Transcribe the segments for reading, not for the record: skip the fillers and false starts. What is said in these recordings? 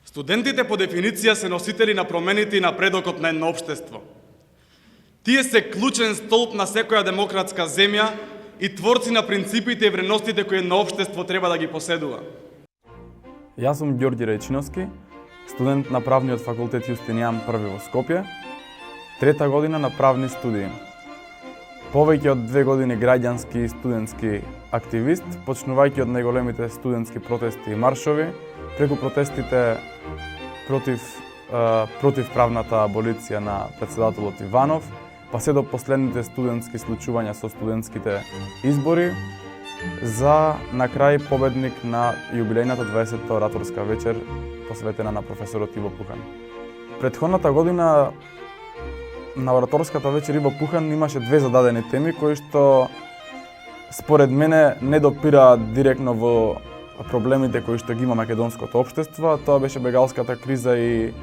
Студентите по дефиниција се носители на промените и напредокот на едно општество. Тие се клучен столб на секоја демократска земја и творци на принципите и вредностите кои едно општество треба да ги поседува. Јас сум Ѓорѓи Рајчиновски, студент на правниот факултет Јустинијан I во Скопје, трета година на правни студии. Повеќе од 2 години граѓански и студентски активист, почнувајќи од најголемите студентски протести и маршови, преку протестите против правната аболиција на председателот Иванов, па се до последните студентски случувања со студентските избори, за на крај победник на јубилејната 20-та ораторска вечер посветена на професорот Иво Пухан. Предходната година на ораторската вечер Иво Пухан имаше 2 зададени теми кои што според мене не допираат директно во проблемите кои што ги има македонското општество. Тоа беше бегалската криза и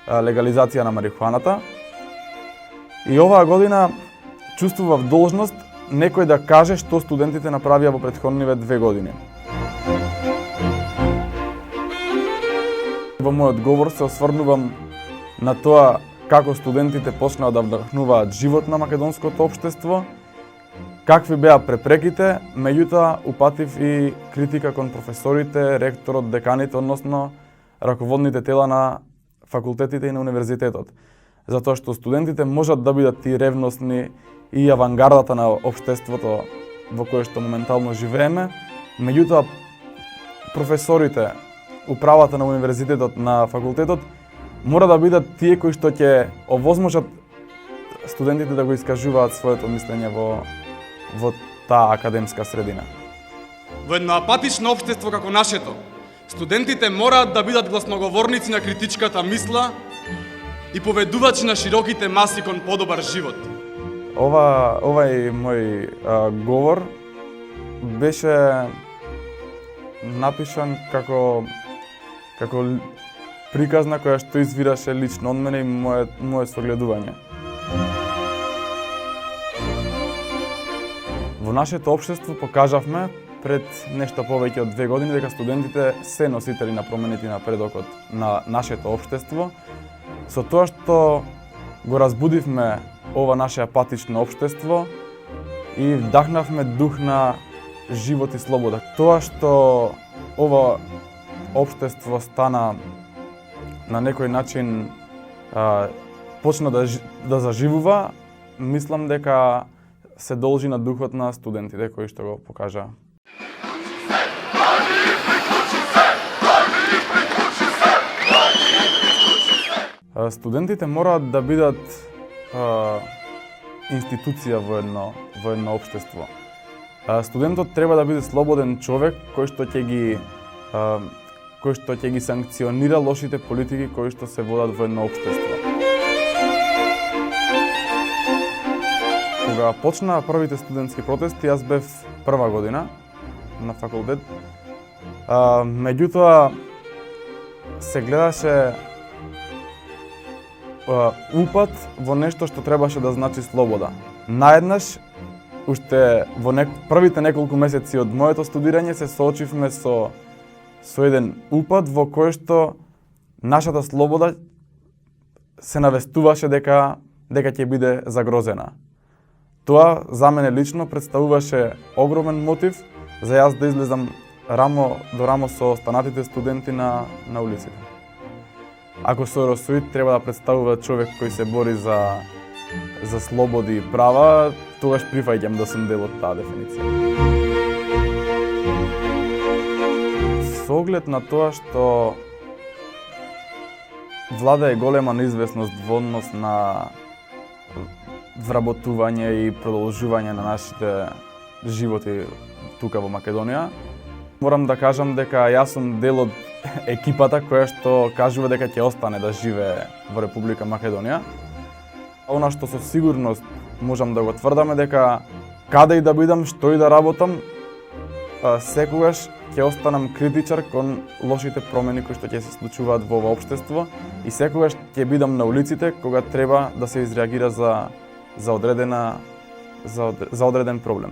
легализација на марихуаната. И оваа година чувствував должност некој да каже што студентите направија во претходниве 2 години. Во мојот говор се осврнувам на тоа како студентите почнаа да вдахнуваат живот на македонското општество, какви беа препреките, меѓутоа упатив и критика кон професорите, ректорот, деканите, односно раководните тела на факултетите и на универзитетот. Затоа што студентите можат да бидат и ревностни и авангардата на општеството во кое што моментално живееме, меѓутоа професорите, управата на универзитетот, на факултетот, мора да бидат тие кои што ќе овозможат студентите да го искажуваат своето мислење во таа академска средина. Во едно апатично општество како нашето, студентите мораат да бидат гласноговорници на критичката мисла и поведувачи на широките маси кон подобар живот. Овај мој говор беше напишан како приказна која што извираше лично од мене и моје согледување. Во нашето општество покажавме пред нешто повеќе од 2 години дека студентите се носители на промените и напредокот на нашето општество, со тоа што го разбудивме ова наше апатично општество и вдахнавме дух на живот и слобода. Тоа што ова општество стана на некој начин почна да заживува, мислам дека се должи на духот на студентите кои што го покажаа. Студентите мораат да бидат институција во едно општество. Студентот треба да биде слободен човек кој што ќе ги санкционира лошите политики кои што се водат во едно општество. Кога почнаа првите студентски протести, јас бев прва година на факултет. Меѓутоа се гледаше упат во нешто што требаше да значи слобода. Наеднаш, уште во првите неколку месеци од моето студирање се соочивме со еден упат во кој што нашата слобода се навестуваше дека ќе биде загрозена. Тоа за мене лично представуваше огромен мотив за јас да излезам рамо до рамо со останатите студенти на улиците. Ако Соросоид треба да представува човек кој се бори за слободи и права, тогаш прифаќам да сум дел од таа дефиниција. Со оглед на тоа што влада е голема неизвестност во однос на вработување и продолжување на нашите животи тука во Македонија, морам да кажам дека јас сум дел од екипата која што кажува дека ќе остане да живее во Република Македонија. Она што со сигурност можам да го тврдам е дека каде и да бидам, што и да работам, секогаш ќе останам критичар кон лошите промени кои што ќе се случуваат во ова општество и секогаш ќе бидам на улиците кога треба да се изреагира за одреден проблем.